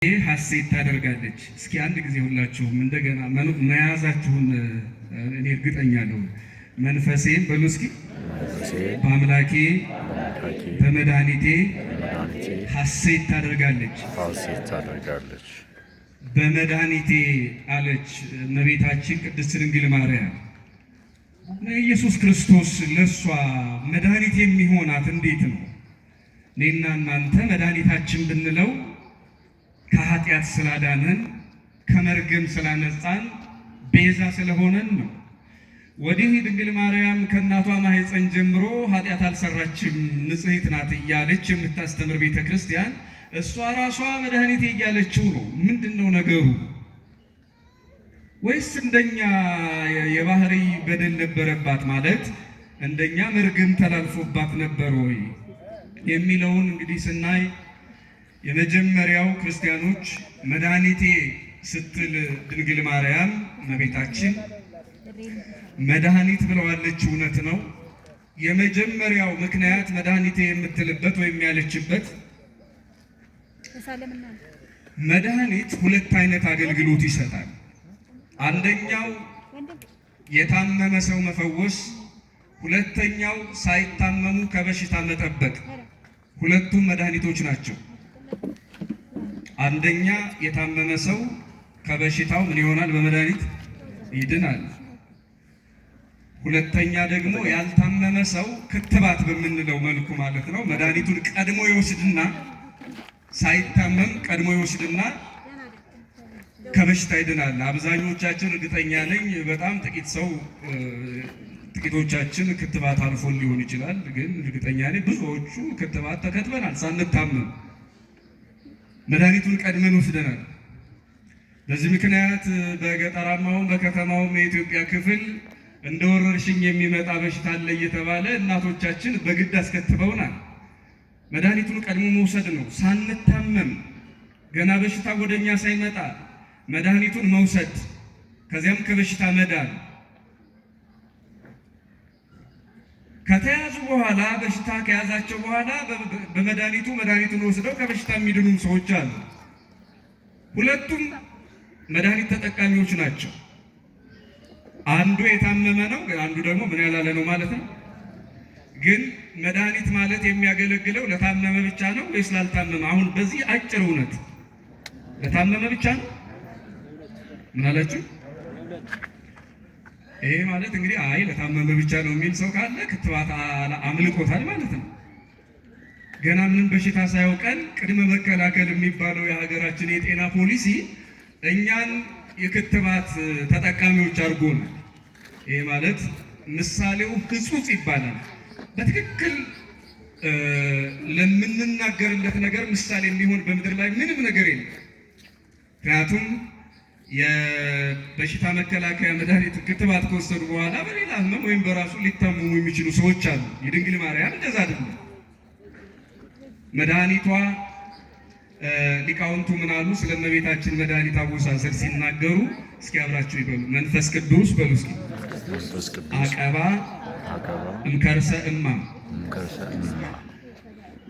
ሐሴት ታደርጋለች። እስኪ አንድ ጊዜ ሁላችሁም እንደገና መያዛችሁን እኔ እርግጠኛ ነኝ። መንፈሴን በሉ እስኪ በአምላኬ በመድኃኒቴ ሐሴት ታደርጋለች። በመድኃኒቴ አለች እመቤታችን ቅድስት ድንግል ማርያም። ኢየሱስ ክርስቶስ ለሷ መድኃኒት የሚሆናት እንዴት ነው? እኔና እናንተ መድኃኒታችን ብንለው ከኃጢአት ስላዳነን ከመርገም ስላነጻን ቤዛ ስለሆነን ነው። ወዲህ ድንግል ማርያም ከእናቷ ማኅፀን ጀምሮ ኃጢአት አልሰራችም ንጽሕት ናት እያለች የምታስተምር ቤተ ክርስቲያን እሷ ራሷ መድኃኒቴ እያለችው ነው። ምንድን ነው ነገሩ? ወይስ እንደኛ የባህሪ በደል ነበረባት ማለት እንደኛ መርገም ተላልፎባት ነበር ወይ የሚለውን እንግዲህ ስናይ የመጀመሪያው ክርስቲያኖች መድኃኒቴ ስትል ድንግል ማርያም እመቤታችን መድኃኒት ብለዋለች። እውነት ነው። የመጀመሪያው ምክንያት መድኃኒቴ የምትልበት ወይም ያለችበት መድኃኒት ሁለት አይነት አገልግሎት ይሰጣል። አንደኛው የታመመ ሰው መፈወስ፣ ሁለተኛው ሳይታመሙ ከበሽታ መጠበቅ። ሁለቱም መድኃኒቶች ናቸው። አንደኛ የታመመ ሰው ከበሽታው ምን ይሆናል? በመድኃኒት ይድናል። ሁለተኛ ደግሞ ያልታመመ ሰው ክትባት በምንለው መልኩ ማለት ነው መድኃኒቱን ቀድሞ ይወስድና ሳይታመም ቀድሞ ይወስድና ከበሽታ ይድናል። አብዛኞቻችን እርግጠኛ ነኝ በጣም ጥቂት ሰው ጥቂቶቻችን ክትባት አልፎን ሊሆን ይችላል። ግን እርግጠኛ ነኝ ብዙዎቹ ክትባት ተከትበናል ሳንታመም መድኃኒቱን ቀድመን ወስደናል። በዚህ ምክንያት በገጠራማውም በከተማውም የኢትዮጵያ ክፍል እንደ ወረርሽኝ የሚመጣ በሽታ አለ እየተባለ እናቶቻችን በግድ አስከትበውናል። መድኃኒቱን ቀድሞ መውሰድ ነው። ሳንታመም ገና በሽታ ወደኛ ሳይመጣ መድኃኒቱን መውሰድ፣ ከዚያም ከበሽታ መዳን። ከተያዙ በኋላ በሽታ ከያዛቸው በኋላ መድኃኒቱን ወስደው ከበሽታ የሚድኑም ሰዎች አሉ። ሁለቱም መድኃኒት ተጠቃሚዎች ናቸው። አንዱ የታመመ ነው፣ አንዱ ደግሞ ምን ያላለ ነው ማለት ነው። ግን መድኃኒት ማለት የሚያገለግለው ለታመመ ብቻ ነው ወይስ ላልታመመ? አሁን በዚህ አጭር እውነት ለታመመ ብቻ ነው? ምን አላችሁ? ይሄ ማለት እንግዲህ አይ ለታመመ ብቻ ነው የሚል ሰው ካለ ክትባት አምልጦታል ማለት ነው። ገና ምንም በሽታ ሳያውቀን ቅድመ መከላከል የሚባለው የሀገራችን የጤና ፖሊሲ እኛን የክትባት ተጠቃሚዎች አድርጎናል። ይሄ ማለት ምሳሌው ሕጹጽ ይባላል። በትክክል ለምንናገርለት ነገር ምሳሌ የሚሆን በምድር ላይ ምንም ነገር የለም። ምክንያቱም የበሽታ መከላከያ መድኃኒት ክትባት ከወሰዱ በኋላ በሌላ ህመም ወይም በራሱ ሊታመሙ የሚችሉ ሰዎች አሉ። የድንግል ማርያም እንደዛ አይደለም። መድኃኒቷ ሊቃውንቱ ምን አሉ? ስለ እመቤታችን መድኃኒት አወሳሰድ ሲናገሩ እስኪ አብራችሁ ይበሉ። መንፈስ ቅዱስ በሉ እስኪ አቀባ እምከርሰ እማ።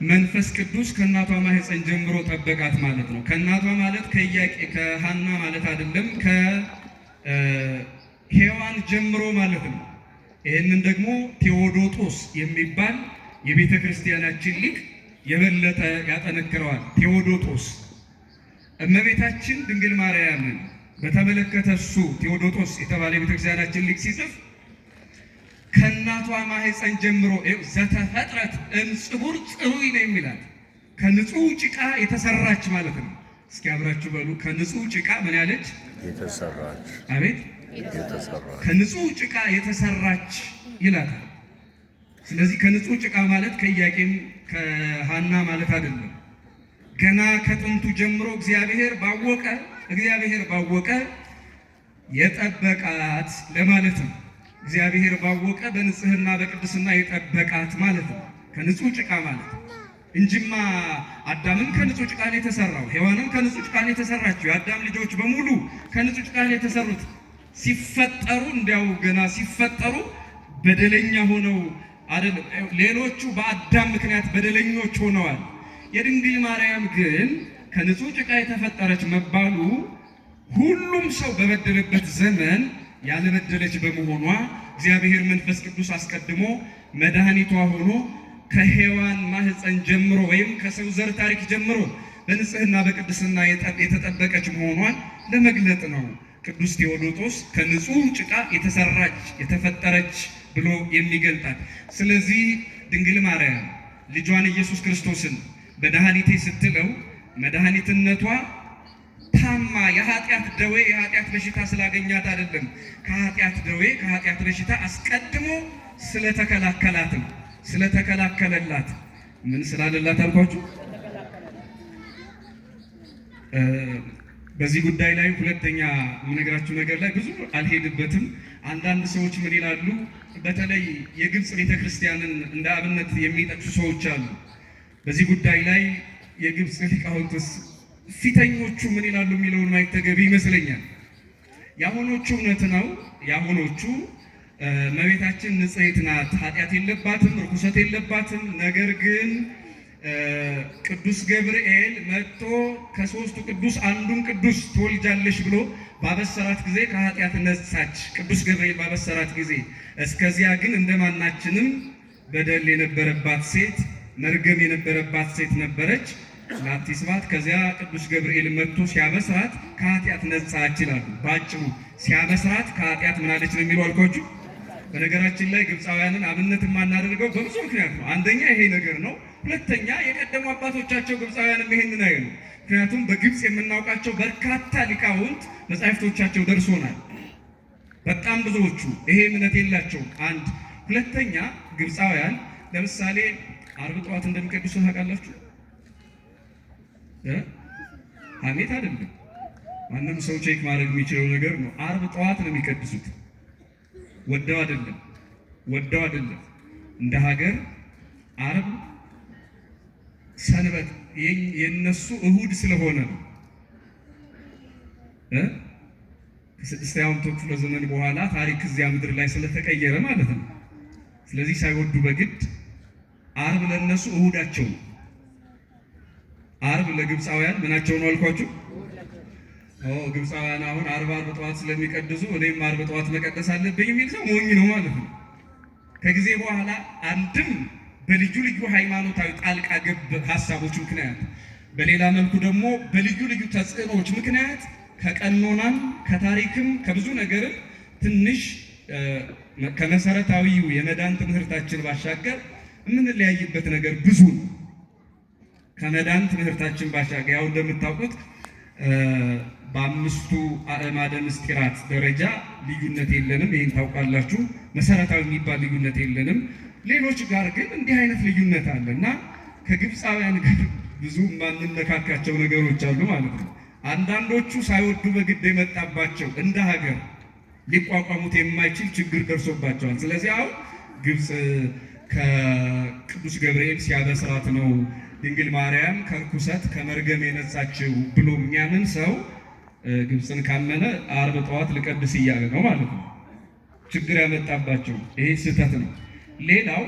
መንፈስ ቅዱስ ከእናቷ ማኅፀን ጀምሮ ጠበቃት ማለት ነው። ከእናቷ ማለት ከሐና ማለት አይደለም፣ ከሔዋን ጀምሮ ማለት ነው። ይህንን ደግሞ ቴዎዶጦስ የሚባል የቤተ ክርስቲያናችን ሊቅ የበለጠ ያጠነክረዋል። ቴዎዶጦስ እመቤታችን ድንግል ማርያምን በተመለከተ እሱ ቴዎዶጦስ የተባለ የቤተ ክርስቲያናችን ሊቅ ሲጽፍ ከእናቷ ማኅፀን ጀምሮ ዘተፈጥረት እምጽቡር ጽሩይ ነው የሚላት። ከንጹህ ጭቃ የተሰራች ማለት ነው። እስኪ አብራችሁ በሉ። ከንጹህ ጭቃ ምን ያለች? የተሰራች። አቤት የተሰራች። ከንጹህ ጭቃ የተሰራች ይላታል። ስለዚህ ከንጹህ ጭቃ ማለት ከኢያቄም ከሐና ማለት አይደለም። ገና ከጥንቱ ጀምሮ እግዚአብሔር ባወቀ የጠበቃት ለማለት ነው። እግዚአብሔር ባወቀ በንጽህና በቅድስና የጠበቃት ማለት ነው። ከንጹህ ጭቃ ማለት እንጂማ አዳምም ከንጹህ ጭቃ ነው የተሰራው፣ ሔዋንም ከንጹህ ጭቃ ነው የተሰራችው። የአዳም ልጆች በሙሉ ከንጹህ ጭቃ ነው የተሰሩት። ሲፈጠሩ እንዲያው ገና ሲፈጠሩ በደለኛ ሆነው አይደለም፣ ሌሎቹ በአዳም ምክንያት በደለኞች ሆነዋል። የድንግል ማርያም ግን ከንጹህ ጭቃ የተፈጠረች መባሉ ሁሉም ሰው በበደለበት ዘመን ያልበደለች በመሆኗ እግዚአብሔር መንፈስ ቅዱስ አስቀድሞ መድኃኒቷ ሆኖ ከሔዋን ማህፀን ጀምሮ ወይም ከሰው ዘር ታሪክ ጀምሮ በንጽህና በቅድስና የተጠበቀች መሆኗን ለመግለጥ ነው ቅዱስ ቴዎዶጦስ ከንጹህ ጭቃ የተፈጠረች ብሎ የሚገልጣት። ስለዚህ ድንግል ማርያም ልጇን ኢየሱስ ክርስቶስን መድኃኒቴ ስትለው መድኃኒትነቷ ታማ የኃጢአት ደዌ የኃጢአት በሽታ ስላገኛት አይደለም። ከኃጢአት ደዌ ከኃጢአት በሽታ አስቀድሞ ስለተከላከለላት ምን ስላለላት አልኳችሁ? በዚህ ጉዳይ ላይ ሁለተኛ የምነግራችሁ ነገር ላይ ብዙ አልሄድበትም። አንዳንድ ሰዎች ምን ይላሉ? በተለይ የግብፅ ቤተክርስቲያንን እንደ አብነት የሚጠቅሱ ሰዎች አሉ። በዚህ ጉዳይ ላይ የግብፅ ሊቃውንትስ ፊተኞቹ ምን ይላሉ የሚለውን ማየት ተገቢ ይመስለኛል። የአሁኖቹ እውነት ነው። የአሁኖቹ እመቤታችን ንጽሕት ናት፣ ኃጢአት የለባትም፣ ርኩሰት የለባትም። ነገር ግን ቅዱስ ገብርኤል መጥቶ ከሦስቱ ቅዱስ አንዱን ቅዱስ ትወልጃለሽ ብሎ ባበሰራት ጊዜ ከኃጢአት ነጻች። ቅዱስ ገብርኤል ባበሰራት ጊዜ። እስከዚያ ግን እንደማናችንም በደል የነበረባት ሴት፣ መርገም የነበረባት ሴት ነበረች። ላቲ ስብሐት። ከዚያ ቅዱስ ገብርኤል መጥቶ ሲያበስራት ከኃጢአት ነጻች ይላሉ። ባጭሩ ሲያበስራት ከኃጢአት ምናለች ነው የሚለው አልኳችሁ። በነገራችን ላይ ግብፃውያንን አብነት የማናደርገው በብዙ ምክንያት ነው። አንደኛ ይሄ ነገር ነው። ሁለተኛ የቀደሙ አባቶቻቸው ግብፃውያንም ይሄንን አይሉ። ምክንያቱም በግብፅ የምናውቃቸው በርካታ ሊቃውንት መጻሕፍቶቻቸው ደርሶናል። በጣም ብዙዎቹ ይሄ እምነት የላቸውም። አንድ ሁለተኛ ግብፃውያን ለምሳሌ ዓርብ ጠዋት እንደሚቀድሱ ታውቃላችሁ? ሐሜት አይደለም፣ ማንም ሰው ቼክ ማድረግ የሚችለው ነገር ነው። ዓርብ ጠዋት ነው የሚቀድሱት። ወደው አይደለም። እንደ ሀገር ዓርብ ሰንበት የነሱ እሁድ ስለሆነ ነው። ከስድስተኛው ክፍለ ዘመን በኋላ ታሪክ እዚያ ምድር ላይ ስለተቀየረ ማለት ነው። ስለዚህ ሳይወዱ በግድ ዓርብ ለነሱ እሁዳቸው ነው። ዓርብ ለግብፃውያን ምናቸው ነው አልኳችሁ? ግብፃውያን አሁን ዓርብ ጠዋት ስለሚቀድሱ እኔም ዓርብ ጠዋት መቀደስ አለብኝ የሚል ሰው ሞኝ ነው ማለት ነው። ከጊዜ በኋላ አንድም በልዩ ልዩ ሃይማኖታዊ ጣልቃ ገብ ሀሳቦች ምክንያት፣ በሌላ መልኩ ደግሞ በልዩ ልዩ ተጽዕኖዎች ምክንያት ከቀኖናም ከታሪክም ከብዙ ነገርም ትንሽ ከመሰረታዊው የመዳን ትምህርታችን ባሻገር የምንለያይበት ነገር ብዙ ነው። ከመዳን ትምህርታችን ባሻገር ያው እንደምታውቁት በአምስቱ አእማደ ምስጢራት ደረጃ ልዩነት የለንም። ይህን ታውቃላችሁ። መሰረታዊ የሚባል ልዩነት የለንም። ሌሎች ጋር ግን እንዲህ አይነት ልዩነት አለ እና ከግብፃውያን ጋር ብዙ ማንነካካቸው ነገሮች አሉ ማለት ነው። አንዳንዶቹ ሳይወዱ በግድ የመጣባቸው እንደ ሀገር ሊቋቋሙት የማይችል ችግር ደርሶባቸዋል። ስለዚህ አሁን ግብፅ ከቅዱስ ገብርኤል ሲያበስራት ነው ድንግል ማርያም ከርኩሰት ከመርገም የነጻችው ብሎ የሚያምን ሰው ግብፅን ካመነ ዓርብ ጠዋት ልቀድስ እያለ ነው ማለት ነው። ችግር ያመጣባቸው ይሄ ስህተት ነው። ሌላው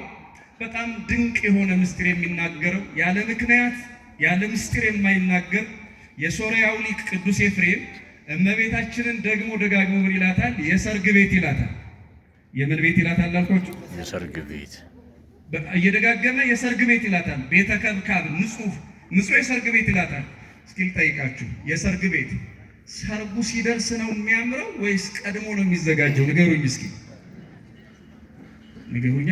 በጣም ድንቅ የሆነ ምስጢር የሚናገረው ያለ ምክንያት ያለ ምስጢር የማይናገር የሶርያው ሊቅ ቅዱስ ኤፍሬም እመቤታችንን ደግሞ ደጋግሞ ምን ይላታል? የሰርግ ቤት ይላታል። የምን ቤት ይላታል አልኳችሁ? የሰርግ ቤት እየደጋገመ የሰርግ ቤት ይላታል። ቤተ ከብካብ ንጹህ የሰርግ ቤት ይላታል። እስኪ ልጠይቃችሁ፣ የሰርግ ቤት ሰርጉ ሲደርስ ነው የሚያምረው ወይስ ቀድሞ ነው የሚዘጋጀው? ንገሩኝ እስኪ ንገሩኛ።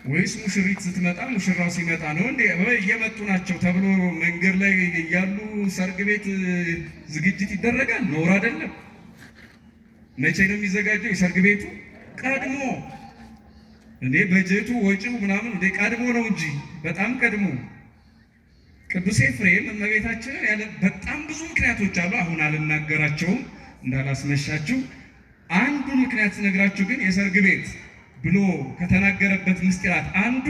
ወይስ ሙሽሪት ስትመጣ ሙሽራው ሲመጣ ነው እንዴ? እየመጡ ናቸው ተብሎ መንገድ ላይ እያሉ ሰርግ ቤት ዝግጅት ይደረጋል? ኖር አይደለም። መቼ ነው የሚዘጋጀው የሰርግ ቤቱ? ቀድሞ እንዴ በጀቱ ወጪው ምናምን እንዴ ቀድሞ ነው እንጂ በጣም ቀድሞ። ቅዱስ ኤፍሬም እመቤታችንን ያለ በጣም ብዙ ምክንያቶች አሉ። አሁን አልናገራቸውም እንዳላስመሻችሁ። አንዱ ምክንያት ስነግራችሁ ግን የሰርግ ቤት ብሎ ከተናገረበት ምስጢራት አንዱ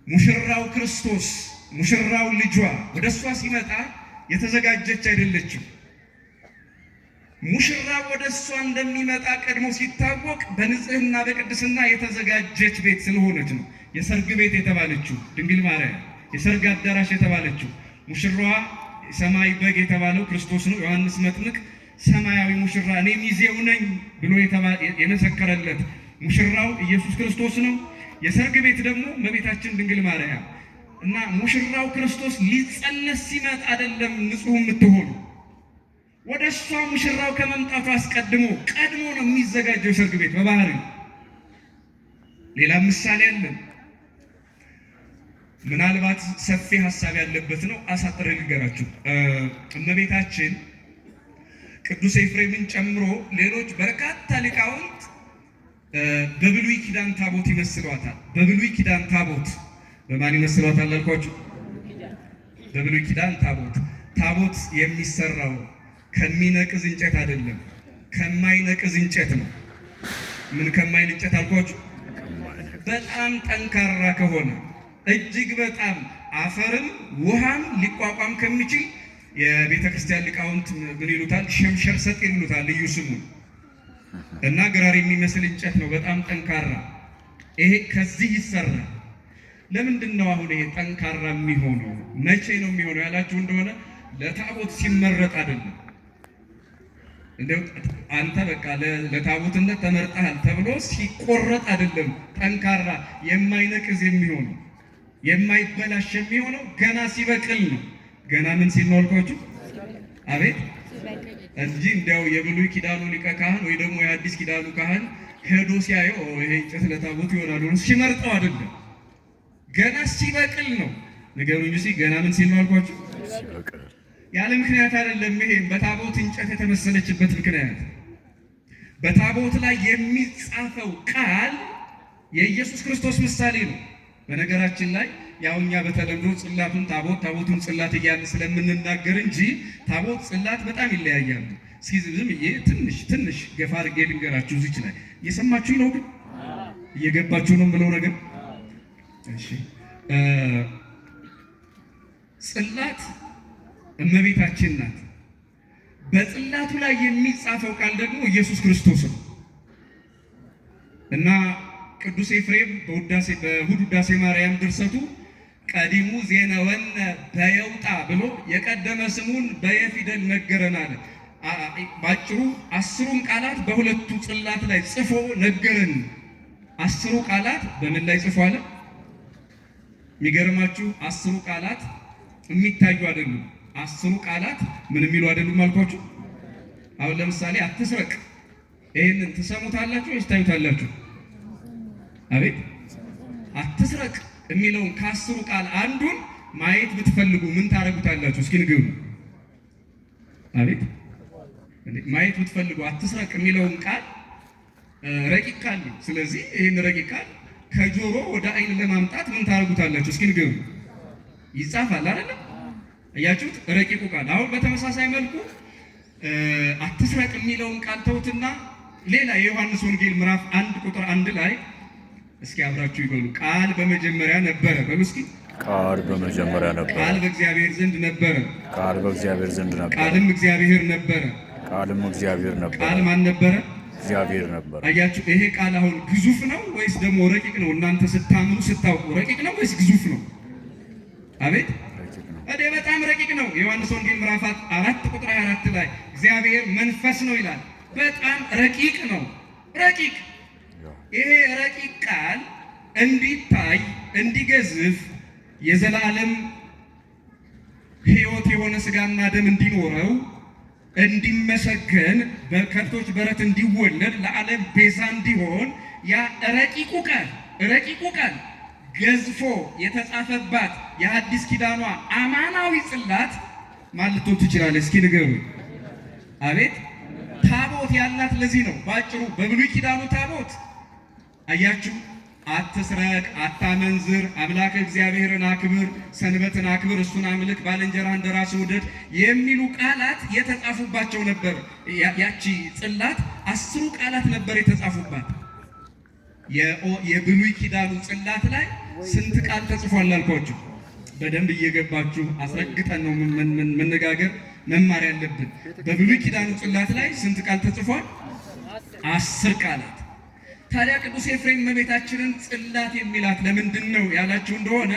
ሙሽራው ክርስቶስ ሙሽራው ልጇ ወደ እሷ ሲመጣ የተዘጋጀች አይደለችም። ሙሽራው ወደ እሷ እንደሚመጣ ቀድሞ ሲታወቅ በንጽህና በቅድስና የተዘጋጀች ቤት ስለሆነች ነው የሰርግ ቤት የተባለችው ድንግል ማርያም። የሰርግ አዳራሽ የተባለችው ሙሽራዋ ሰማይ በግ የተባለው ክርስቶስ ነው። ዮሐንስ መጥምቅ ሰማያዊ ሙሽራ እኔ ሚዜው ነኝ ብሎ የመሰከረለት ሙሽራው ኢየሱስ ክርስቶስ ነው። የሰርግ ቤት ደግሞ እመቤታችን ድንግል ማርያም እና ሙሽራው ክርስቶስ ሊጸነስ ሲመጣ አይደለም ንጹህ የምትሆኑ ወደ እሷ ሙሽራው ከመምጣቱ አስቀድሞ ቀድሞ ነው የሚዘጋጀው የሰርግ ቤት በባህሪ። ሌላ ምሳሌ አለን። ምናልባት ሰፊ ሀሳብ ያለበት ነው፣ አሳጥሬ ልንገራችሁ። እመቤታችን ቅዱስ ኤፍሬምን ጨምሮ ሌሎች በርካታ ሊቃውንት በብሉይ ኪዳን ታቦት ይመስሏታል። በብሉይ ኪዳን ታቦት በማን ይመስሏታል አልኳችሁ? በብሉይ ኪዳን ታቦት የሚሰራው ከሚነቅዝ እንጨት አይደለም፣ ከማይነቅዝ እንጨት ነው። ምን ከማይል እንጨት አልኳችሁ? በጣም ጠንካራ ከሆነ እጅግ በጣም አፈርም ውሃም ሊቋቋም ከሚችል የቤተ ክርስቲያን ሊቃውንት ምን ይሉታል? ሸምሸር ሰጥ ይሉታል ልዩ ስሙ እና ግራር የሚመስል እንጨት ነው፣ በጣም ጠንካራ። ይሄ ከዚህ ይሰራል። ለምንድን ነው አሁን ይሄ ጠንካራ የሚሆነው? መቼ ነው የሚሆነው ያላችሁ እንደሆነ ለታቦት ሲመረጥ አይደለም። እንደው አንተ በቃ ለታቦትነት ተመርጠሃል ተብሎ ሲቆረጥ አይደለም። ጠንካራ የማይነቅዝ የሚሆነው የማይበላሽ የሚሆነው ገና ሲበቅል ነው። ገና ምን ሲል ነው አልኳችሁ? አቤት እንጂ እንዲያው የብሉይ ኪዳኑ ሊቀ ካህን ወይ ደግሞ የአዲስ ኪዳኑ ካህን ሄዶ ሲያየው ይሄ እንጨት ለታቦት ይሆናል ነው ሲመርጠው አይደለም። ገና ሲበቅል ነው። ንገሩኝ እስኪ ገና ምን ሲል ነው አልኳችሁ? ያለ ምክንያት አይደለም። ይሄ በታቦት እንጨት የተመሰለችበት ምክንያት በታቦት ላይ የሚጻፈው ቃል የኢየሱስ ክርስቶስ ምሳሌ ነው። በነገራችን ላይ ያው እኛ በተለምዶ ጽላቱን ታቦቱን ጽላት እያልን ስለምንናገር እንጂ ታቦት ጽላት በጣም ይለያያሉ። እስኪ ዝም ብዬ ትንሽ ገፋ አድርጌ ልንገራችሁ። እዚች ላይ እየሰማችሁ ነው? ግን እየገባችሁ ነው የምለው ነገር? እሺ ጽላት እመቤታችን ናት። በጽላቱ ላይ የሚጻፈው ቃል ደግሞ ኢየሱስ ክርስቶስ ነው እና ቅዱስ ኤፍሬም በእሑድ ውዳሴ ማርያም ድርሰቱ ቀዲሙ ዜነወነ በየውጣ ብሎ የቀደመ ስሙን በየፊደል ነገረን አለ። ባጭሩ 10ሩን ቃላት በሁለቱ ጽላት ላይ ጽፎ ነገረን። 10ሩ ቃላት በምን ላይ ጽፎ አለ? የሚገርማችሁ 10ሩ ቃላት የሚታዩ አይደሉም። 10ሩ ቃላት ምን የሚሉ አይደሉም አልኳችሁ። አሁን ለምሳሌ አትስረቅ፣ ይሄንን ትሰሙታላችሁ ወይስ ታዩታላችሁ? አቤት አትስረቅ የሚለውን ከ10ሩ ቃል አንዱን ማየት ብትፈልጉ ምን ታረጉታላችሁ? እስኪ ንገሩ። አቤት ማየት ብትፈልጉ አትስረቅ የሚለውን ቃል ረቂቅ ቃል ነው። ስለዚህ ይህን ረቂቅ ቃል ከጆሮ ወደ አይን ለማምጣት ምን ታረጉታላችሁ? እስኪ ንገሩ። ይጻፋል አይደል? እያችሁት ረቂቁ ቃል። አሁን በተመሳሳይ መልኩ አትስረቅ የሚለውን ቃል ተውትና ሌላ የዮሐንስ ወንጌል ምዕራፍ 1 ቁጥር 1 ላይ እስኪ አብራችሁ ይበሉ። ቃል በመጀመሪያ ነበረ። በሉ እስኪ ቃል በመጀመሪያ ነበረ። ቃል በእግዚአብሔር ዘንድ ነበረ። ቃል በእግዚአብሔር ዘንድ ነበረ። ቃልም እግዚአብሔር ነበረ። ቃልም እግዚአብሔር ነበረ። ቃል ማን ነበረ? እግዚአብሔር ነበረ። አያችሁ፣ ይሄ ቃል አሁን ግዙፍ ነው ወይስ ደግሞ ረቂቅ ነው? እናንተ ስታምኑ ስታውቁ ረቂቅ ነው ወይስ ግዙፍ ነው? አቤት በጣም ረቂቅ ነው። የዮሐንስ ወንጌል ምዕራፍ 4 ቁጥር 24 ላይ እግዚአብሔር መንፈስ ነው ይላል። በጣም ረቂቅ ነው። ረቂቅ ይሄ ረቂቅ ቃል እንዲታይ እንዲገዝፍ የዘላለም ሕይወት የሆነ ስጋና ደም እንዲኖረው እንዲመሰገን በከብቶች በረት እንዲወለድ ለዓለም ቤዛ እንዲሆን ያ ረቂቁ ቃል ገዝፎ የተጻፈባት የአዲስ ኪዳኗ አማናዊ ጽላት ማለት ትችላለች። እስኪ ንገሩ። አቤት ታቦት ያላት ለዚህ ነው። ባጭሩ በብሉይ ኪዳኑ ታቦት አያችሁ፣ አትስረቅ፣ አታመንዝር፣ አምላክ እግዚአብሔርን አክብር፣ ሰንበትን አክብር፣ እሱን አምልክ፣ ባልንጀራህን እንደ ራስህ ውደድ የሚሉ ቃላት የተጻፉባቸው ነበር። ያቺ ጽላት 10ሩ ቃላት ነበር የተጻፉባት። የብሉይ ኪዳኑ ጽላት ላይ ስንት ቃል ተጽፏል አልኳችሁ? በደንብ እየገባችሁ አስረግጠን ነው መነጋገር መማር ያለብን። በብሉይ ኪዳኑ ጽላት ላይ ስንት ቃል ተጽፏል? 10 ቃላት። ታዲያ ቅዱስ ኤፍሬም እመቤታችንን ጽላት የሚላት ለምንድን ነው ያላችሁ እንደሆነ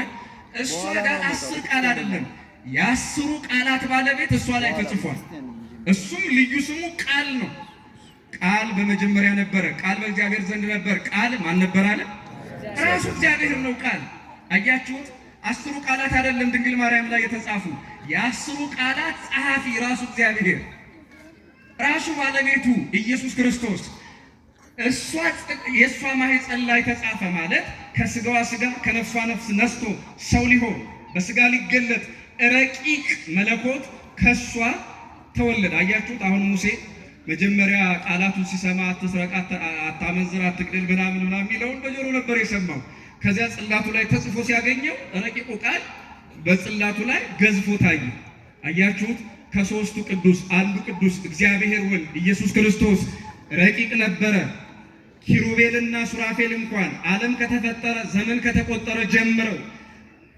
እሷ ጋር 10 ቃል አይደለም፣ የ10ሩ ቃላት ባለቤት እሷ ላይ ተጽፏል። እሱም ልዩ ስሙ ቃል ነው። ቃል በመጀመሪያ ነበረ፣ ቃል በእግዚአብሔር ዘንድ ነበር። ቃል ማን ነበር አለ? ራሱ እግዚአብሔር ነው ቃል። አያችሁት? 10ሩ ቃላት አይደለም ድንግል ማርያም ላይ የተጻፉ፣ የ10ሩ ቃላት ጸሐፊ ራሱ እግዚአብሔር፣ ራሱ ባለቤቱ ኢየሱስ ክርስቶስ። የእሷ ማኅፀን ላይ ተጻፈ ማለት ከስጋዋ ስጋ ከነፍሷ ነፍስ ነስቶ ሰው ሊሆን በስጋ ሊገለጥ ረቂቅ መለኮት ከሷ ተወለደ። አያችሁት? አሁን ሙሴ መጀመሪያ ቃላቱን ሲሰማ አትስረቅ፣ አታመንዝር፣ አትግደል ምናምን የሚለውን በጆሮ ነበር የሰማው። ከዚያ ጽላቱ ላይ ተጽፎ ሲያገኘው ረቂቁ ቃል በጽላቱ ላይ ገዝፎ ታየ። አያችሁት? ከሦስቱ ቅዱስ አንዱ ቅዱስ እግዚአብሔር ወልድ ኢየሱስ ክርስቶስ ረቂቅ ነበረ። ኪሩቤልና ሱራፌል እንኳን ዓለም ከተፈጠረ ዘመን ከተቆጠረ ጀምረው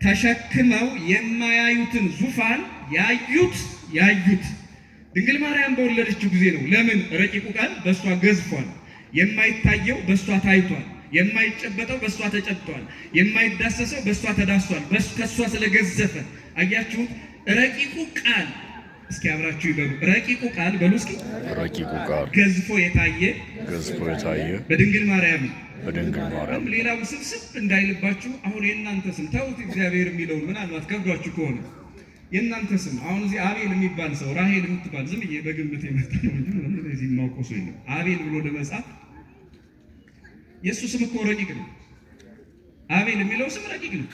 ተሸክመው የማያዩትን ዙፋን ያዩት ድንግል ማርያም በወለደችው ጊዜ ነው። ለምን? ረቂቁ ቃል በእሷ ገዝፏል። የማይታየው በእሷ ታይቷል። የማይጨበጠው በእሷ ተጨብጧል። የማይዳሰሰው በእሷ ተዳሷል። ከእሷ ስለገዘፈ አያችሁት? ረቂቁ ቃል እስኪ አብራችሁ ይበሉ። ረቂቁ ቃል በሉ እስኪ። ረቂቁ ቃል ገዝፎ የታየ በድንግል ማርያም። ሌላው ስብስብ እንዳይልባችሁ አሁን የእናንተ ስም ተውት። እግዚአብሔር የሚለውን ምናልባት ከብዷችሁ ከሆነ የእናንተ ስም አሁን እዚህ አቤል የሚባል ሰው ራሄል የምትባል ዝም ብዬ በግምት የመጣ ነው እንጂ እዚህ የማውቀው ሰው የለም። አቤል ብሎ ለመጻፍ የእሱ ስም እኮ ረቂቅ ነው። አቤል የሚለው ስም ረቂቅ ነው።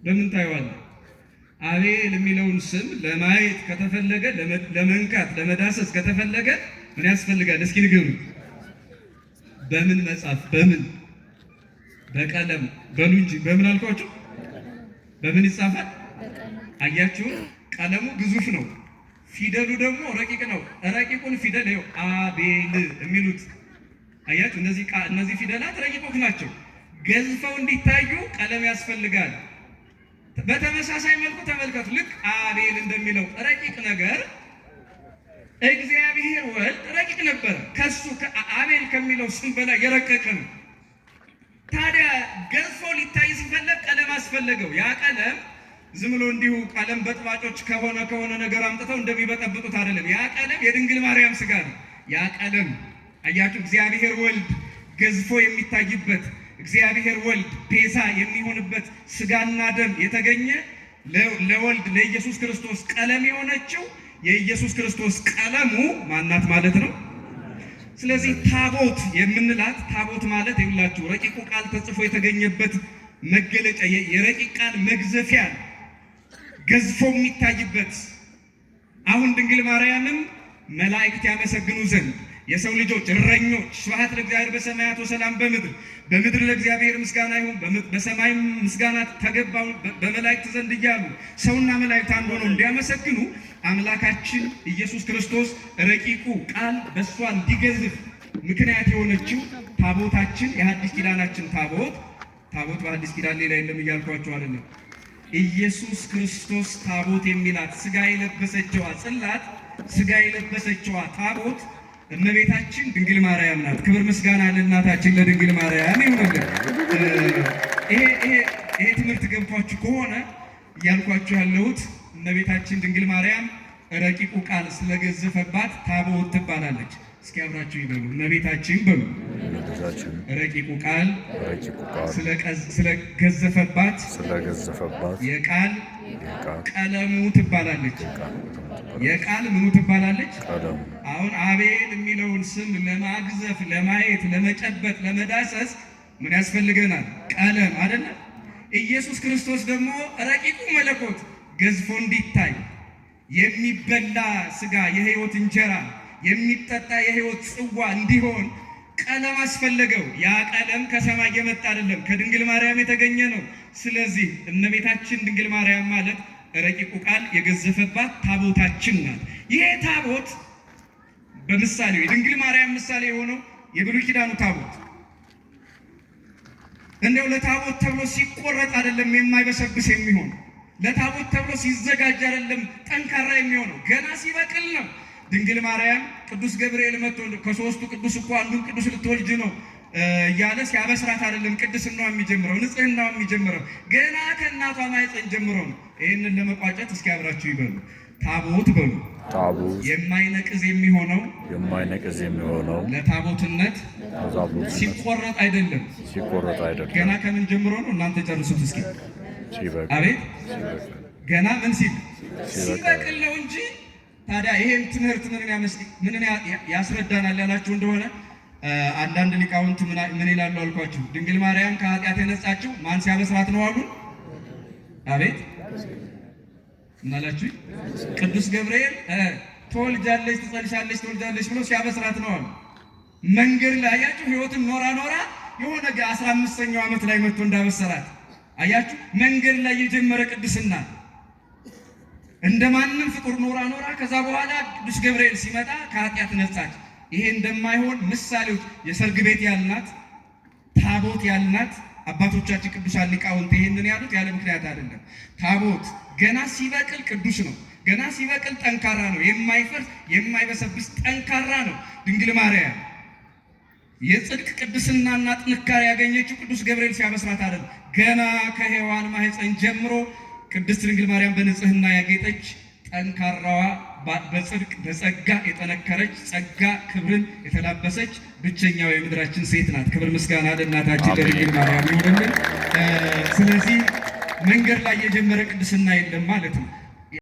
በምን ታየዋለህ? አቤል የሚለውን ስም ለማየት ከተፈለገ፣ ለመንካት ለመዳሰስ ከተፈለገ ምን ያስፈልጋል? እስኪ ንገሩ። በምን መጻፍ? በምን? በቀለም በሉ እንጂ በምን አልኳችሁ? በምን ይጻፋል? አያችሁ? ቀለሙ ግዙፍ ነው፣ ፊደሉ ደግሞ ረቂቅ ነው። ረቂቁን ፊደል ይኸው አቤል የሚሉት አያችሁ? እነዚህ ፊደላት ረቂቆች ናቸው። ገዝፈው እንዲታዩ ቀለም ያስፈልጋል። በተመሳሳይ መልኩ ተመልከቱ። ልክ አቤል እንደሚለው ረቂቅ ነገር እግዚአብሔር ወልድ ረቂቅ ነበረ። ከሱ አቤል ከሚለው ስም በላይ የረቀቀ ነው። ታዲያ ገዝፎ ሊታይ ሲፈለግ ቀለም አስፈለገው። ያ ቀለም ዝም ብሎ እንዲሁ ቀለም በጥባጮች ከሆነ ነገር አምጥተው እንደሚበጠብጡት አይደለም። ያ ቀለም የድንግል ማርያም ስጋ ነው። ያ ቀለም አያችሁ፣ እግዚአብሔር ወልድ ገዝፎ የሚታይበት፣ እግዚአብሔር ወልድ ቤዛ የሚሆንበት ስጋና ደም የተገኘ ለወልድ ለኢየሱስ ክርስቶስ ቀለም የሆነችው የኢየሱስ ክርስቶስ ቀለሙ ማናት ማለት ነው። ስለዚህ ታቦት የምንላት ታቦት ማለት ይኸውላችሁ ረቂቁ ቃል ተጽፎ የተገኘበት መገለጫ፣ የረቂቅ ቃል መግዘፊያ ገዝፎ የሚታይበት። አሁን ድንግል ማርያምም መላእክት ያመሰግኑ ዘንድ የሰው ልጆች እረኞች ስብሐት ለእግዚአብሔር በሰማያት ወሰላም በምድር ለእግዚአብሔር ምስጋና ይሁን በሰማይም ምስጋና ተገባው በመላእክት ዘንድ እያሉ ሰውና መላእክት አንድ ሆነው እንዲያመሰግኑ አምላካችን ኢየሱስ ክርስቶስ ረቂቁ ቃል በእሷ እንዲገዝፍ ምክንያት የሆነችው ታቦታችን የሐዲስ ኪዳናችን ታቦት በሐዲስ ኪዳን ሌላ የለም እያልኳቸው አይደለም። ኢየሱስ ክርስቶስ ታቦት የሚላት ስጋ የለበሰችዋ ጽላት፣ ስጋ የለበሰችዋ ታቦት እመቤታችን ድንግል ማርያም ናት። ክብር ምስጋና ለእናታችን ለድንግል ማርያም ይሁንልን። ይሄ ትምህርት ገብቷችሁ ከሆነ እያልኳችሁ ያለሁት እመቤታችን ድንግል ማርያም ረቂቁ ቃል ስለገዘፈባት ታቦት ትባላለች። እስኪ አብራችሁ ይበሉ። እመቤታችን በሉ። ረቂቁ ቃል ስለገዘፈባት የቃል ቀለሙ ትባላለች። የቃል ምኑ ትባላለች? አሁን አቤል የሚለውን ስም ለማግዘፍ፣ ለማየት፣ ለመጨበጥ፣ ለመዳሰስ ምን ያስፈልገናል? ቀለም አይደለ? ኢየሱስ ክርስቶስ ደግሞ ረቂቁ መለኮት ገዝፎ እንዲታይ የሚበላ ስጋ የሕይወት እንጀራ የሚጠጣ የሕይወት ጽዋ እንዲሆን ቀለም አስፈለገው። ያ ቀለም ከሰማይ የመጣ አይደለም፣ ከድንግል ማርያም የተገኘ ነው። ስለዚህ እመቤታችን ድንግል ማርያም ማለት ረቂቁ ቃል የገዘፈባት ታቦታችን ናት። ይሄ ታቦት በምሳሌው የድንግል ማርያም ምሳሌ የሆነው የብሉይ ኪዳኑ ታቦት እንደው ለታቦት ተብሎ ሲቆረጥ አይደለም የማይበሰብስ የሚሆን፣ ለታቦት ተብሎ ሲዘጋጅ አይደለም ጠንካራ የሚሆነው፣ ገና ሲበቅል ነው። ድንግል ማርያም ቅዱስ ገብርኤል መጥቶ ከሦስቱ ቅዱስ እኮ አንዱን ቅዱስ ልትወልጅ ነው እያለ ሲያበስራት አይደለም ቅድስናዋ የሚጀምረው፣ ንጽህናዋ የሚጀምረው ገና ከእናቷ ማኅፀን ጀምሮ ነው። ይህንን ለመቋጨት እስኪ አብራችሁ ይበሉ። ታቦት በሉ። ታቦት የማይነቅዝ የሚሆነው ለታቦትነት ሲቆረጥ አይደለም። ገና ከምን ጀምሮ ነው? እናንተ ጨርሱት እስኪ። አቤት ገና ምን ሲበቅል ነው እንጂ። ታዲያ ይሄን ትምህርት ምንን ያስረዳናል ያላችሁ እንደሆነ አንዳንድ ሊቃውንት ምን ይላሉ አልኳችሁ? ድንግል ማርያም ከኃጢአት የነጻችው ማን ሲያበስራት ነው አሉ? አቤት እናላችሁ? ቅዱስ ገብርኤል ትወልጃለች፣ ትጸንሻለች፣ ትወልጃለች ብሎ ሲያበስራት ነው አሉ። መንገድ ላይ አያችሁ፣ ሕይወትን ኖራ የሆነ 15ኛው ዓመት ላይ መጥቶ እንዳበሰራት አያችሁ። መንገድ ላይ የጀመረ ቅድስና እንደማንም ፍጡር ኖራ ከዛ በኋላ ቅዱስ ገብርኤል ሲመጣ ከኃጢአት ነጻች። ይሄ እንደማይሆን ምሳሌዎች የሰርግ ቤት ያልናት ታቦት ያልናት አባቶቻችን ቅዱሳን ሊቃውንት ይሄንን ያሉት ያለ ምክንያት አይደለም። ታቦት ገና ሲበቅል ቅዱስ ነው። ገና ሲበቅል ጠንካራ ነው። የማይፈርስ የማይበሰብስ ጠንካራ ነው። ድንግል ማርያም የጽድቅ ቅድስናና ጥንካሬ ያገኘችው ቅዱስ ገብርኤል ሲያበስራት አይደለም። ገና ከሔዋን ማኅፀን ጀምሮ ቅድስት ድንግል ማርያም በንጽህና ያጌጠች ጠንካራዋ በጽድቅ በጸጋ የጠነከረች ጸጋ ክብርን የተላበሰች ብቸኛው የምድራችን ሴት ናት። ክብር ምስጋና ለእናታችን ለድንግል ማርያም ይሁንልን። ስለዚህ መንገድ ላይ የጀመረ ቅድስና የለም ማለት ነው።